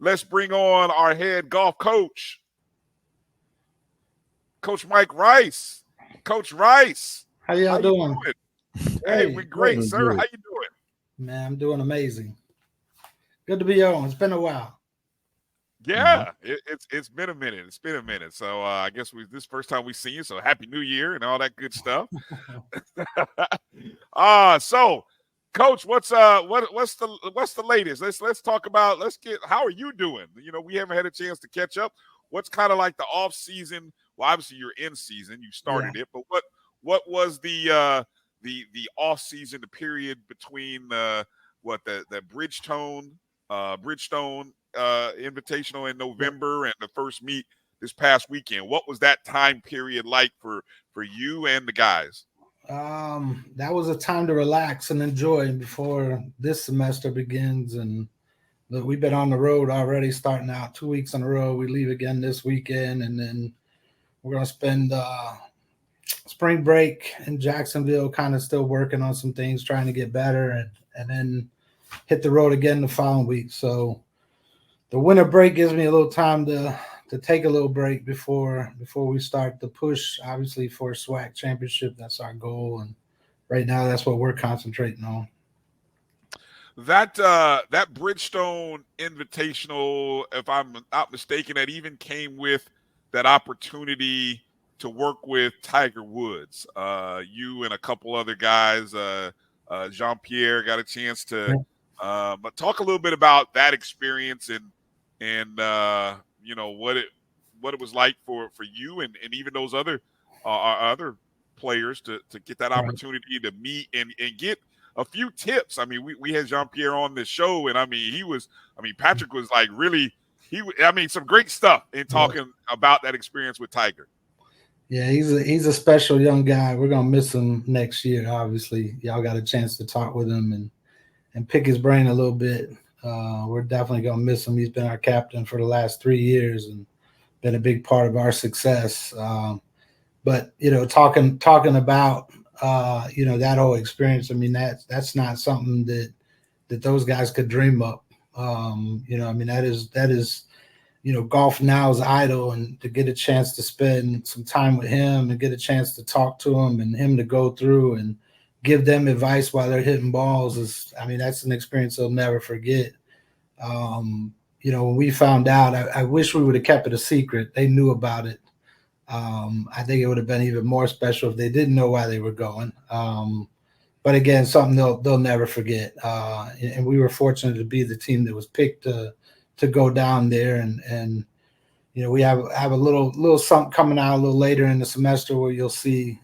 let's bring on our head golf coach, Coach Mike Rice. Coach Rice, how y'all doing? Hey, we're great, sir. How you doing? Man, I'm doing amazing. Good to be on. It's been a while. Yeah, it's been a minute. It's been a minute. So I guess this first time we seen you. So Happy New Year and all that good stuff. So Coach, what's the latest? Let's talk about. How are you doing? We haven't had a chance to catch up. What's kind of like the off season? Well, obviously you're in season. You started it, but what was the off season? The period between the Bridgestone Invitational in November and the first meet this past weekend. What was that time period like for you and the guys? That was a time to relax and enjoy before this semester begins. And look, we've been on the road already, starting out 2 weeks in a row. We leave again this weekend, and then we're going to spend spring break in Jacksonville, kind of still working on some things, trying to get better, and then hit the road again the following week. So the winter break gives me a little time to take a little break before we start the push, obviously, for a SWAC championship. That's our goal, and right now that's what we're concentrating on. That Bridgestone Invitational, if I'm not mistaken, that even came with that opportunity to work with Tiger Woods. You and a couple other guys, Jean-Pierre, got a chance to but talk a little bit about that experience and what it was like for you and even those other players to get that opportunity to meet and get a few tips. I mean, we had Jean-Pierre on this show, and Patrick was like really some great stuff in talking about that experience with Tiger. Yeah, he's a special young guy. We're gonna miss him next year. Obviously, y'all got a chance to talk with him and pick his brain a little bit. We're definitely gonna miss him. He's been our captain for the last 3 years and been a big part of our success. But talking about that whole experience. I mean, that's not something that those guys could dream up. That is Golf Now's idol, and to get a chance to spend some time with him and get a chance to talk to him and him to go through and give them advice while they're hitting balls that's an experience they'll never forget. When we found out, I wish we would have kept it a secret. They knew about it. I think it would have been even more special if they didn't know why they were going. But again, something they'll never forget. And we were fortunate to be the team that was picked to go down there, and we have a little something coming out a little later in the semester where you'll see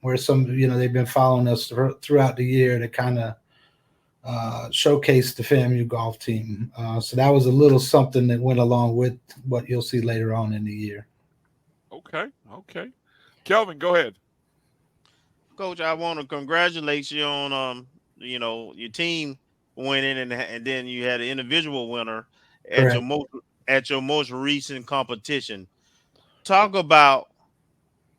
where some they've been following us throughout the year to kind of showcase the FAMU golf team. So that was a little something that went along with what you'll see later on in the year. Okay. Kelvin, go ahead. Coach, I want to congratulate you on your team winning, and then you had an individual winner at your most recent competition. Talk about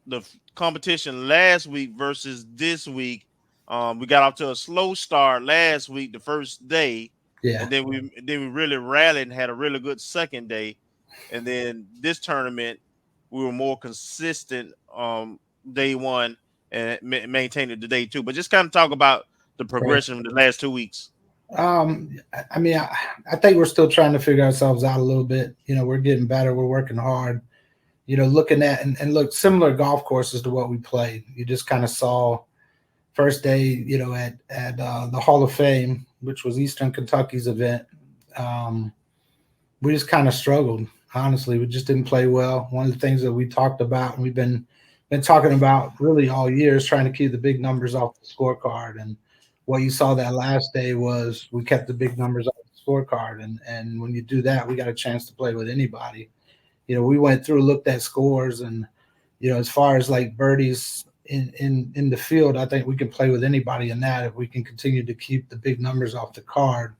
the competition last week versus this week. We got off to a slow start last week, the first day, and then we really rallied and had a really good second day, and then this tournament we were more consistent day one and maintained it to day two. But just kind of talk about the progression of the last 2 weeks. I think we're still trying to figure ourselves out a little bit. We're getting better. We're working hard. Looking at and look similar golf courses to what we played. You just kind of saw first day, at the Hall of Fame, which was Eastern Kentucky's event. We just kind of struggled. Honestly, we just didn't play well. One of the things that we talked about, and we've been talking about really all year, is trying to keep the big numbers off the scorecard. And what you saw that last day was we kept the big numbers off the scorecard. And when you do that, we got a chance to play with anybody. We went through, looked at scores, and as far as like birdies in the field, I think we can play with anybody in that. If we can continue to keep the big numbers off the card,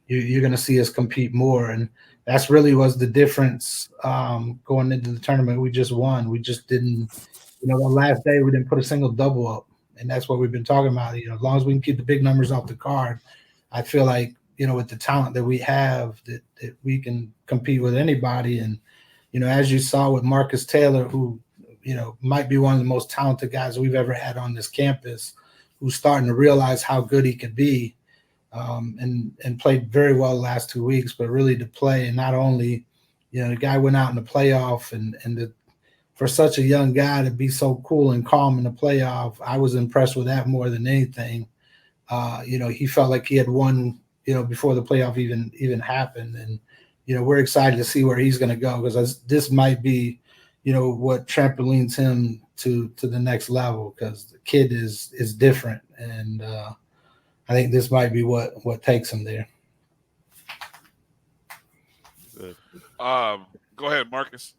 you're going to see us compete more. And that's really was the difference going into the tournament. We just won. We just didn't, the last day we didn't put a single double up. And that's what we've been talking about. As long as we can keep the big numbers off the card, I feel like, with the talent that we have, that we can compete with anybody. And, as you saw with Marcus Taylor, who, might be one of the most talented guys we've ever had on this campus, who's starting to realize how good he could be, and played very well the last 2 weeks, but really to play. And not only, the guy went out in the playoff, and for such a young guy to be so cool and calm in the playoff, I was impressed with that more than anything. He felt like he had won, before the playoff even happened. And, we're excited to see where he's going to go, because this might be, what trampolines him to the next level, because the kid is different. And I think this might be what takes him there. Go ahead, Marcus.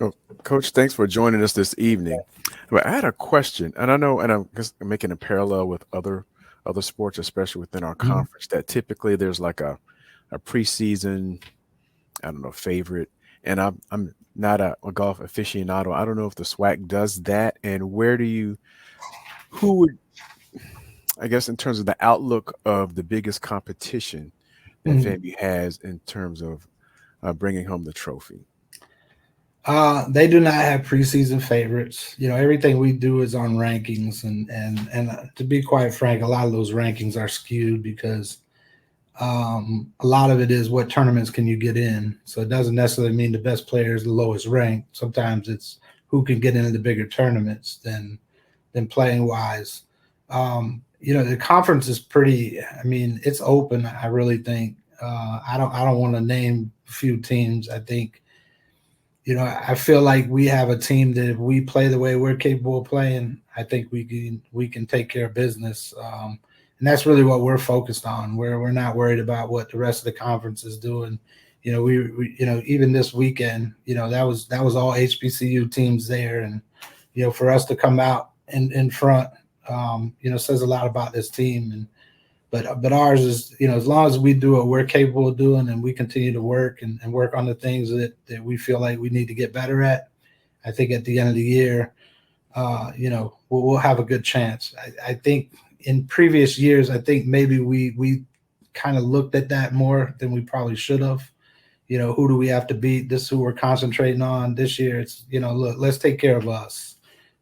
Oh, Coach, thanks for joining us this evening. But I had a question, and I know, and I'm just making a parallel with other sports, especially within our conference, that typically there's like a preseason, I don't know, favorite. And I'm not a golf aficionado. I don't know if the SWAC does that, and who would, I guess, in terms of the outlook of the biggest competition that FAMU has in terms of bringing home the trophy. They do not have preseason favorites. Everything we do is on rankings, and to be quite frank, a lot of those rankings are skewed because a lot of it is what tournaments can you get in. So it doesn't necessarily mean the best player is the lowest ranked. Sometimes it's who can get into the bigger tournaments than playing wise. The conference is pretty. It's open. I really think. I don't want to name a few teams. I think. I feel like we have a team that if we play the way we're capable of playing, I think we can take care of business. And that's really what we're focused on. We're not worried about what the rest of the conference is doing. We even this weekend, that was all HBCU teams there. And, for us to come out in front, says a lot about this team. And, but ours is, as long as we do what we're capable of doing and we continue to work and work on the things that we feel like we need to get better at, I think at the end of the year, we'll have a good chance. I think in previous years, I think maybe we kind of looked at that more than we probably should have. Who do we have to beat? This is who we're concentrating on. This year, it's, look, let's take care of us.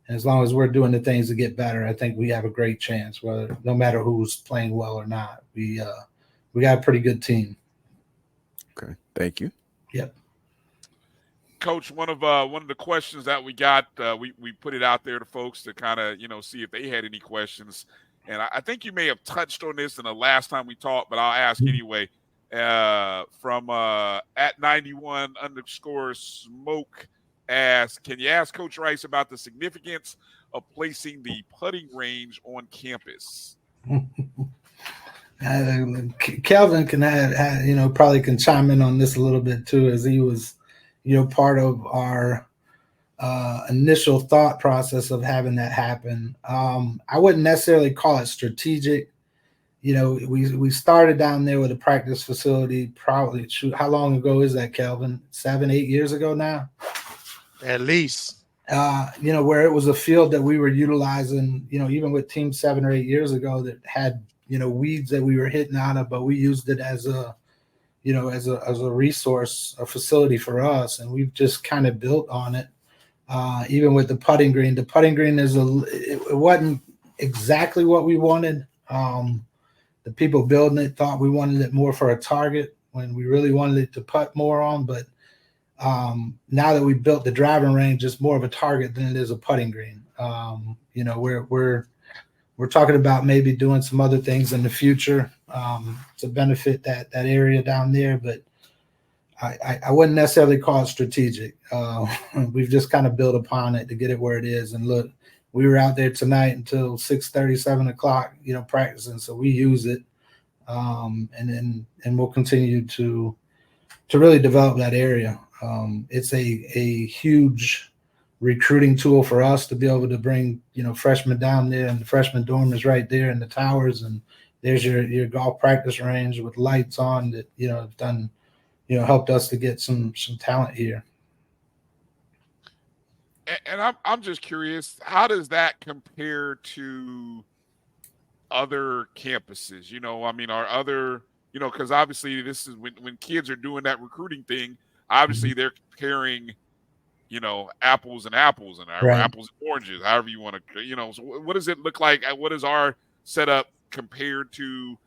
And as long as we're doing the things to get better, I think we have a great chance, no matter who's playing well or not. We got a pretty good team. Okay, thank you. Yep. Coach, one of the questions that we got, we put it out there to folks to kind of see if they had any questions, and I think you may have touched on this in the last time we talked, but I'll ask anyway. From at 91_smoke asks, can you ask Coach Rice about the significance of placing the putting range on campus? Kelvin can probably can chime in on this a little bit too, as he was part of our initial thought process of having that happen. I wouldn't necessarily call it strategic. We started down there with a practice facility probably, how long ago is that, Kelvin? 7-8 years ago now? At least. Where it was a field that we were utilizing, even with Team 7 or 8 years ago, that had, weeds that we were hitting out of, but we used it as a resource, a facility for us. And we've just kind of built on it. Even with the putting green is it wasn't exactly what we wanted. The people building it thought we wanted it more for a target when we really wanted it to putt more on. But now that we built the driving range, it's more of a target than it is a putting green. We're talking about maybe doing some other things in the future to benefit that area down there, but I wouldn't necessarily call it strategic. We've just kind of built upon it to get it where it is. And look, we were out there tonight until 6:30, 7 o'clock, practicing. So we use it, and we'll continue to really develop that area. It's a huge recruiting tool for us to be able to bring, freshmen down there, and the freshman dorm is right there in the towers, and there's your golf practice range with lights on that, have done, helped us to get some talent here. And I'm just curious, how does that compare to other campuses? Are other you know, because obviously this is when kids are doing that recruiting thing, obviously they're comparing, you know, apples and apples and or Right. apples and oranges, however you want to, you know. So what does it look like? What is our setup compared to,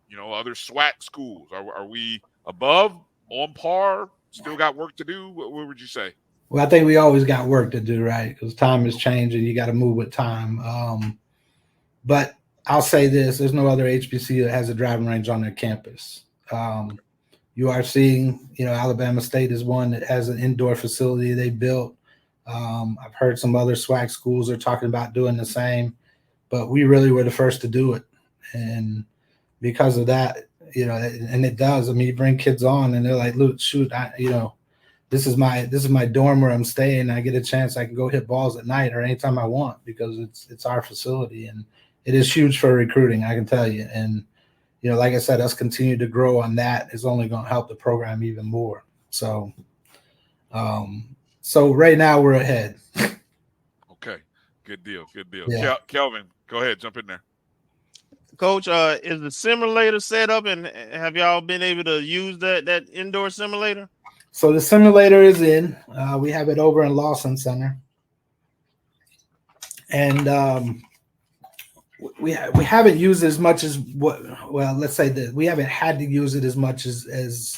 you know, other SWAC schools? Are we above, on par, still got work to do? What would you say? Well, I think we always got work to do, right? Because time is changing. You got to move with time. But I'll say this: there's no other HBCU that has a driving range on their campus. You are seeing, you know, Alabama State is one that has an indoor facility they built. I've heard some other SWAC schools are talking about doing the same, but we really were the first to do it. And because of that, you know, and it does. I mean, you bring kids on and they're like, look, shoot, you know, this is my dorm where I'm staying. I get a chance. I can go hit balls at night or anytime I want because it's our facility, and it is huge for recruiting, I can tell you. And, you know, like I said, us continue to grow on that is only going to help the program even more. So, so right now we're ahead. Okay, good deal, good deal. Yeah. Kelvin, go ahead, jump in there. Coach, is the simulator set up, and have y'all been able to use that indoor simulator? So the simulator is in. We have it over in Lawson Center, and we haven't used as much as what. Well, let's say that we haven't had to use it as much as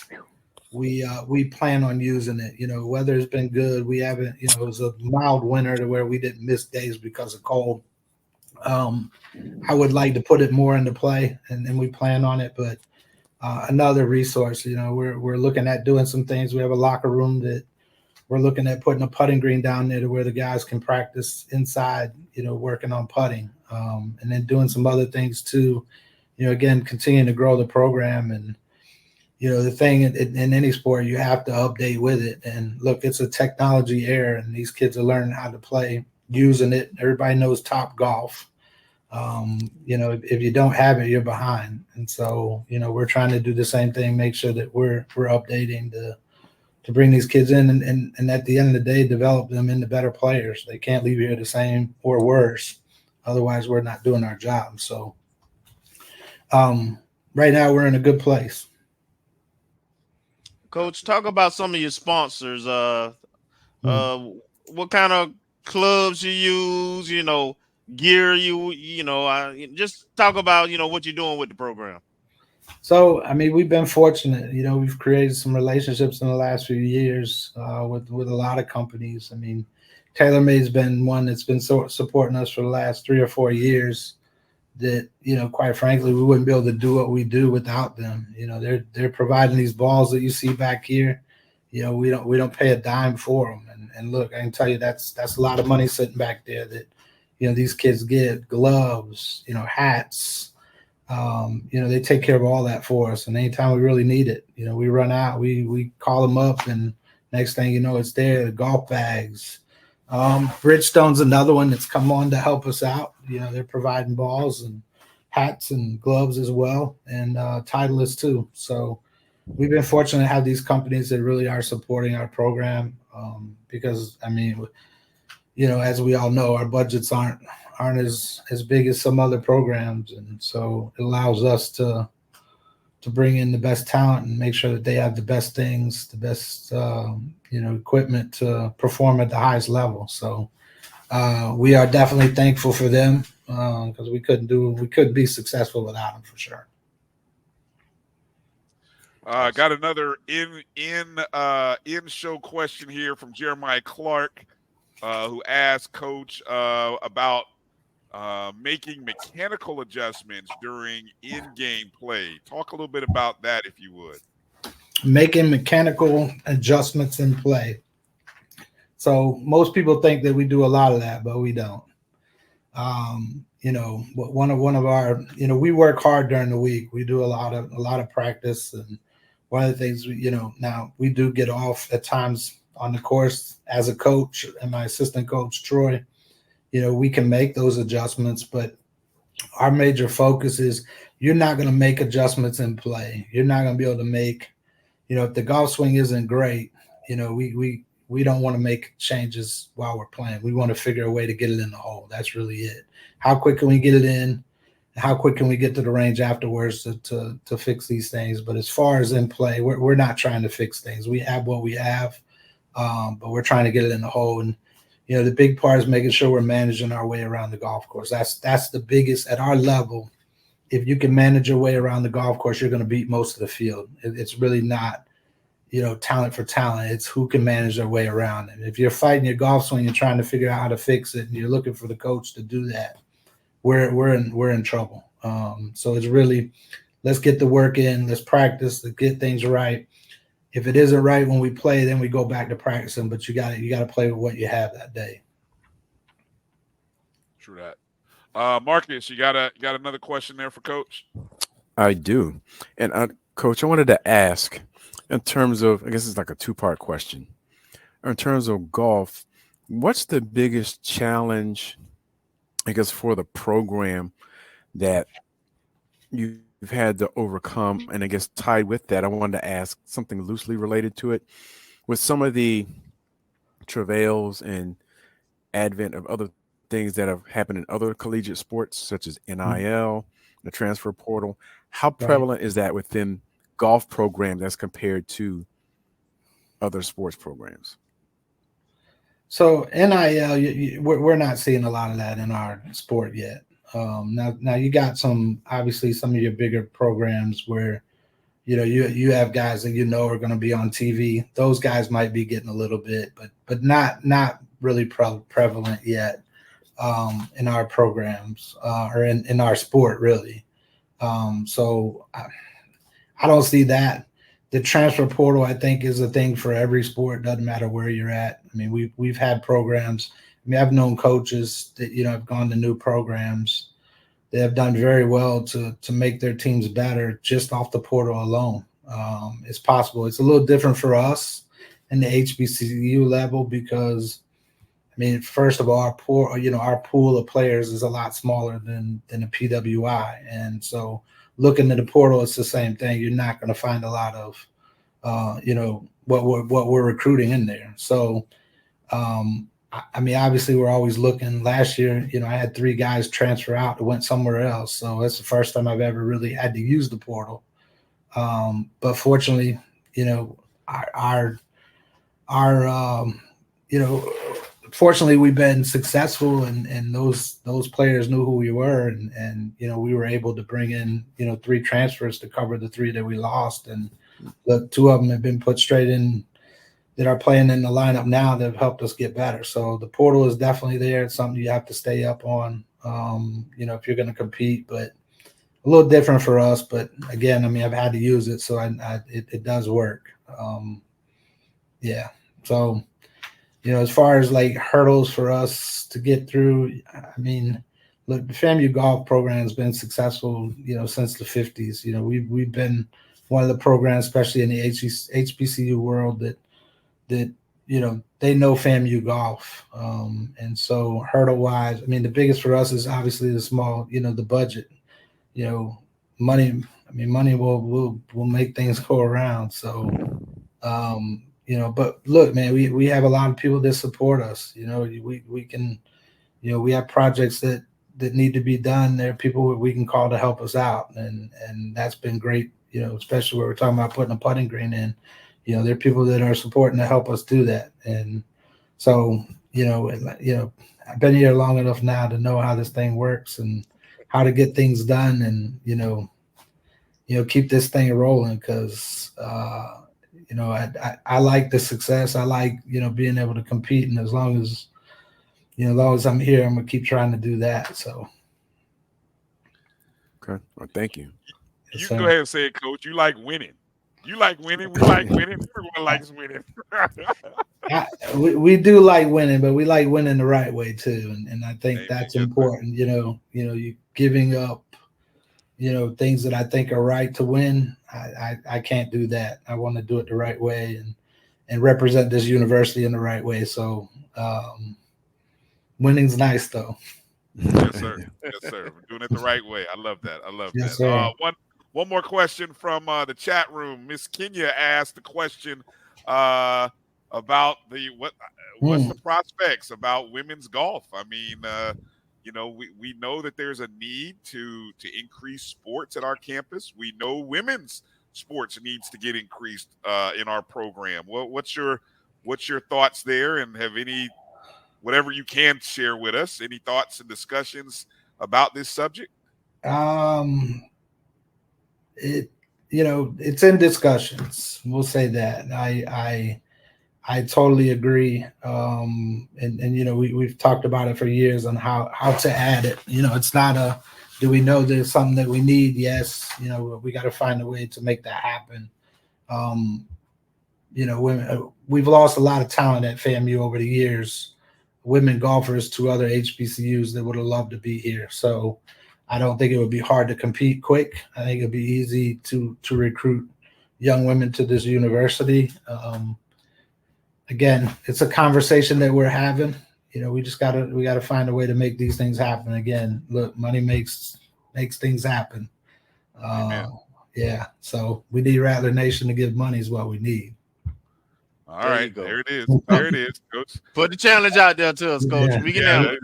we plan on using it. You know, weather's been good. We haven't. You know, it was a mild winter to where we didn't miss days because of cold. I would like to put it more into play, and we plan on it, but. Another resource, you know, we're looking at doing some things. We have a locker room that we're looking at putting a putting green down there to where the guys can practice inside, you know, working on putting, and then doing some other things too, you know, again, continuing to grow the program. And, you know, the thing in any sport, you have to update with it. And look, it's a technology era, and these kids are learning how to play using it. Everybody knows Top Golf. You know, if you don't have it, you're behind. And so, you know, we're trying to do the same thing, make sure that we're updating to bring these kids in and at the end of the day, develop them into better players. They can't leave here the same or worse. Otherwise, we're not doing our job. So right now we're in a good place. Coach, talk about some of your sponsors. What kind of clubs you use, you know, gear you know, just talk about, you know, what you're doing with the program. So, I mean, we've been fortunate. You know, we've created some relationships in the last few years with a lot of companies. I mean, TaylorMade's been one that's been supporting us for the last 3 or 4 years that, you know, quite frankly, we wouldn't be able to do what we do without them. You know, they're providing these balls that you see back here. You know, we don't pay a dime for them. And look, I can tell you that's a lot of money sitting back there that, you know, these kids get gloves, you know, hats, you know, they take care of all that for us. And anytime we really need it, you know, we run out, we call them up, and next thing you know, it's there, the golf bags. Bridgestone's another one that's come on to help us out. You know, they're providing balls and hats and gloves as well, and Titleist too. So we've been fortunate to have these companies that really are supporting our program because, I mean, you know, as we all know, our budgets aren't as big as some other programs, and so it allows us to bring in the best talent and make sure that they have the best things, the best you know, equipment to perform at the highest level. So we are definitely thankful for them because we couldn't be successful without them for sure. Got another in-show question here from Jeremiah Clark. Who asked Coach about making mechanical adjustments during in-game play. Talk a little bit about that, if you would. Making mechanical adjustments in play. So most people think that we do a lot of that, but we don't. You know, one of our, you know, we work hard during the week. We do a lot of practice, and one of the things, you know, now we do get off at times on the course as a coach, and my assistant coach, Troy, you know, we can make those adjustments, but our major focus is you're not going to make adjustments in play. You're not going to be able to make, you know, if the golf swing isn't great, you know, we don't want to make changes while we're playing. We want to figure a way to get it in the hole. That's really it. How quick can we get it in? how quick can we get to the range afterwards to fix these things. But as far as in play, we're not trying to fix things. We have what we have, but we're trying to get it in the hole. And the big part is making sure we're managing our way around the golf course. That's the biggest at our level. If you can manage your way around the golf course, you're going to beat most of the field. It's really not, talent for talent. It's who can manage their way around it. If you're fighting your golf swing and trying to figure out how to fix it, and you're looking for the coach to do that, we're in trouble. So it's really, let's get the work in, let's practice, let's get things right. If it isn't right when we play, then we go back to practicing. But you got to play with what you have that day. True that. Marcus, you got another question there for Coach? I do, and Coach, I wanted to ask, in terms of, I guess it's like a two-part question. In terms of golf, what's the biggest challenge, I guess, for the program that you've had to overcome? And I guess tied with that, I wanted to ask something loosely related to it. With some of the travails and advent of other things that have happened in other collegiate sports, such as NIL, the transfer portal, how prevalent is that within golf programs as compared to other sports programs? So NIL, we're not seeing a lot of that in our sport yet. Now you got obviously some of your bigger programs where, you have guys that are going to be on TV. Those guys might be getting a little bit, but not really prevalent yet in our programs or in our sport really. So I don't see that. The transfer portal, I think, is a thing for every sport. Doesn't matter where you're at. I mean, we've had programs. I mean, I've known coaches that have gone to new programs. They have done very well to make their teams better just off the portal alone. It's possible. It's a little different for us in the HBCU level because, I mean, first of all, our pool of players is a lot smaller than a PWI, and so looking at the portal, it's the same thing. You're not going to find a lot of, what we're recruiting in there. So, I mean, obviously, we're always looking. Last year, I had 3 guys transfer out that went somewhere else. So that's the first time I've ever really had to use the portal. But fortunately, fortunately, we've been successful, and those players knew who we were, and we were able to bring in 3 transfers to cover the 3 that we lost, and the 2 of them have been put straight in that are playing in the lineup now that have helped us get better. So the portal is definitely there. It's something you have to stay up on, if you're going to compete, but a little different for us. But again, I mean, I've had to use it, so it does work. Yeah. So, as far as like hurdles for us to get through, I mean, look, the FAMU golf program has been successful, since the 50s. We've been one of the programs, especially in the HBCU world, that they know FAMU golf. And so hurdle wise, I mean, the biggest for us is obviously the small, the budget, money. I mean, money will make things go around. So, but look, man, we have a lot of people that support us. We can, we have projects that need to be done. There are people that we can call to help us out. And that's been great, especially where we're talking about putting a putting green in. There are people that are supporting to help us do that. And so, I've been here long enough now to know how this thing works and how to get things done and, keep this thing rolling because, I like the success. I like, being able to compete. And as long as I'm here, I'm going to keep trying to do that. So. Okay. Well, thank you. You can go ahead and say it, Coach. You like winning. You like winning. We like winning. Everyone likes winning. We do like winning, but we like winning the right way too, and I think that's important. You giving up, things that I think are right to win. I can't do that. I want to do it the right way and represent this university in the right way. So, winning's nice though. Yes, sir. Yes, sir. We're doing it the right way. I love that. Yes, sir. One more question from the chat room. Miss Kenya asked the question about what's the prospects about women's golf. I mean, we know that there's a need to increase sports at our campus. We know women's sports needs to get increased in our program. What's your thoughts there, and have any whatever you can share with us? Any thoughts and discussions about this subject? It's in discussions. We'll say that. I totally agree. And we've talked about it for years on how to add it. It's not do we know there's something that we need? Yes. We got to find a way to make that happen. We've lost a lot of talent at FAMU over the years, women golfers to other HBCUs that would have loved to be here. So I don't think it would be hard to compete quick. I think it'd be easy to recruit young women to this university. Again, it's a conversation that we're having. We gotta find a way to make these things happen. Again, look, money makes things happen. Yeah. So we need Rattler Nation to give money is what we need. All right, there it is. There it is, Coach. Put the challenge out there to us, Coach. Yeah. We can handle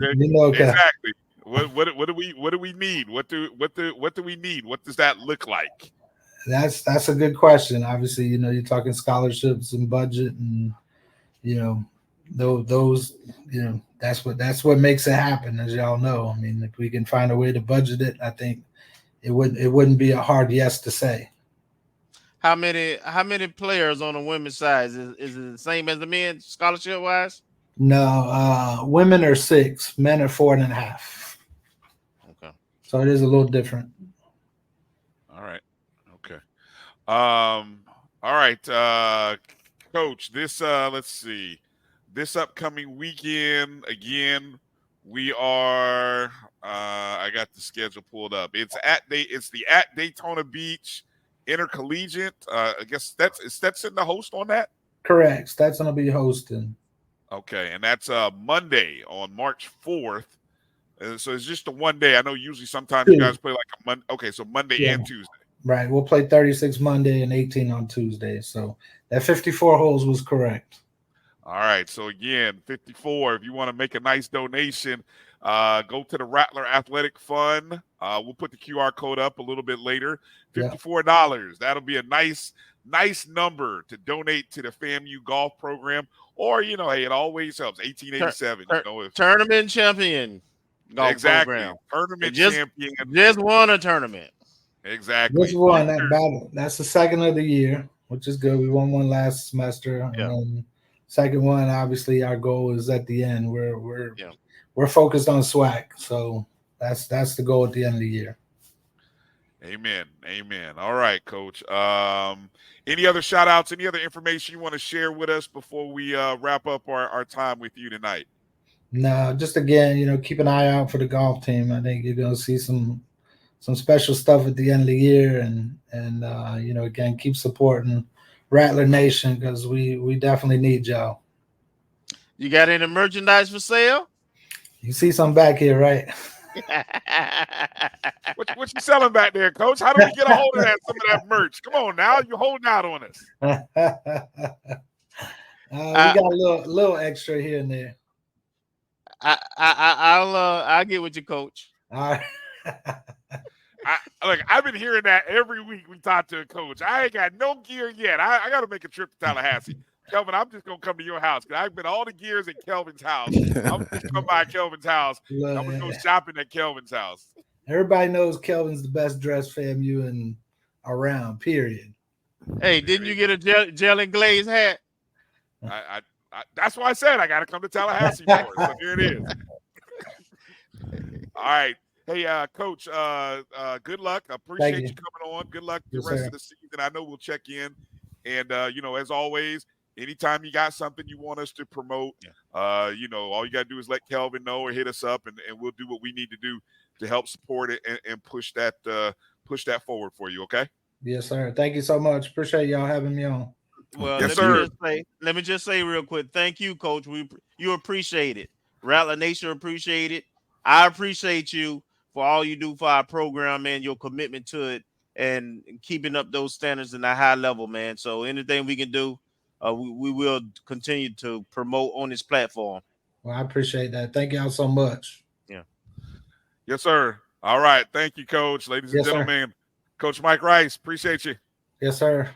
it. Exactly. What do we need? What do we need? What does that look like? That's a good question. Obviously, you're talking scholarships and budget, and those that's what makes it happen, as y'all know. I mean, if we can find a way to budget it, I think it wouldn't be a hard yes to say. How many players on the women's side? Is it the same as the men scholarship wise? No, women are 6, men are 4.5. Okay. So it is a little different. All right. Okay. All right, Coach. Let's see. This upcoming weekend, again, we are. I got the schedule pulled up. It's the Daytona Beach Intercollegiate. I guess Stetson the host on that. Correct. Stetson will be hosting. Okay, and that's Monday on March 4th. So it's just a one day. I know usually sometimes you guys play like a Monday. Okay, so Monday and Tuesday. Right. We'll play 36 Monday and 18 on Tuesday. So that 54 holes was correct. All right. So again, 54. If you want to make a nice donation, go to the Rattler Athletic Fund. We'll put the QR code up a little bit later. $54. That'll be a nice number to donate to the FAMU golf program. Or, hey, it always helps. 1887. Tournament champion golf program. Tournament champion. Just won a tournament. Exactly. Just won that battle. That's the second of the year, which is good. We won one last semester. Yeah. And then second one, obviously, our goal is at the end. We're focused on SWAC. So that's the goal at the end of the year. Amen. All right, Coach. Any other shout outs, any other information you want to share with us before we wrap up our time with you tonight? No, just again, keep an eye out for the golf team. I think you're going to see some special stuff at the end of the year, and again, keep supporting Rattler Nation because we definitely need y'all. You got any merchandise for sale? You see some back here, right? What you selling back there, Coach? How do we get a hold of some of that merch? Come on now, you're holding out on us. We got a little extra here and there. I'll get with you, Coach. All right. I've been hearing that every week we talk to a coach. I ain't got no gear yet. I got to make a trip to Tallahassee. Kelvin, I'm just going to come to your house because I've been all the gears at Kelvin's house. I'm just come by Kelvin's house. I'm going to go shopping at Kelvin's house. Everybody knows Kelvin's the best dressed FAMU and around, period. Hey, didn't you get a gel and glaze hat? I that's why I said I got to come to Tallahassee for it. So here it is. All right. Hey, Coach, good luck. I appreciate you coming on. Good luck the rest of the season. I know we'll check in. And, as always, anytime you got something you want us to promote, all you got to do is let Kelvin know or hit us up, and we'll do what we need to do to help support it and push that forward for you, okay? Yes, sir. Thank you so much. Appreciate y'all having me on. Well, yes, let me just say real quick, thank you, Coach. You appreciate it. Rattler Nation appreciate it. I appreciate you for all you do for our program, man, your commitment to it and keeping up those standards in a high level, man. So anything we can do, we will continue to promote on this platform. Well, I appreciate that. Thank y'all so much. Yeah. Yes, sir. All right. Thank you, Coach. Ladies and Yes, sir. gentlemen, Coach Mike Rice, appreciate you. Yes, sir.